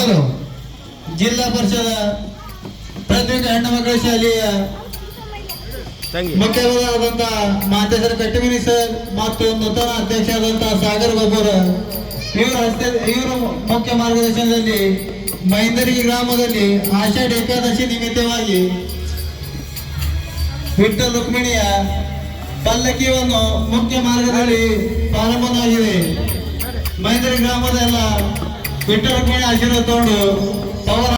ಮೊದಲು ಜಿಲ್ಲಾ ಪರಿಷದ ಪ್ರಾಥಮಿಕ ಹೆಣ್ಣು ಮಕ್ಕಳ ಶಾಲೆಯ ಮುಖ್ಯವಾದಂತಹ ಮಾತೇಶ್ವರ ಕಟ್ಟಿಮನಿ ಸರ್ ಮತ್ತು ನೂತನ ಅಧ್ಯಕ್ಷರಾದಂತಹ ಸಾಗರ್ ಗೊಬ್ಬರ ಇವರ ಮುಖ್ಯ ಮಾರ್ಗದರ್ಶನದಲ್ಲಿ ಮೈಂದರ್ಗಿ ಗ್ರಾಮದಲ್ಲಿ ಆಷಾಢ ಏಕಾದಶಿ ನಿಮಿತ್ತವಾಗಿ ವಿಠ್ಠಲ ರುಕ್ಮಿಣಿಯ ಪಲ್ಲಕ್ಕಿಯನ್ನು ಮುಖ್ಯ ಮಾರ್ಗದಲ್ಲಿ ಪ್ರಾರಂಭವಾಗಿದೆ. ಮೈಂದರ್ಗಿ ಗ್ರಾಮದ ಎಲ್ಲ ವಿಠ್ಠಲ ರುಕ್ಮಿಣಿ ಆಶೀರ್ವಾದ ತಗೊಂಡು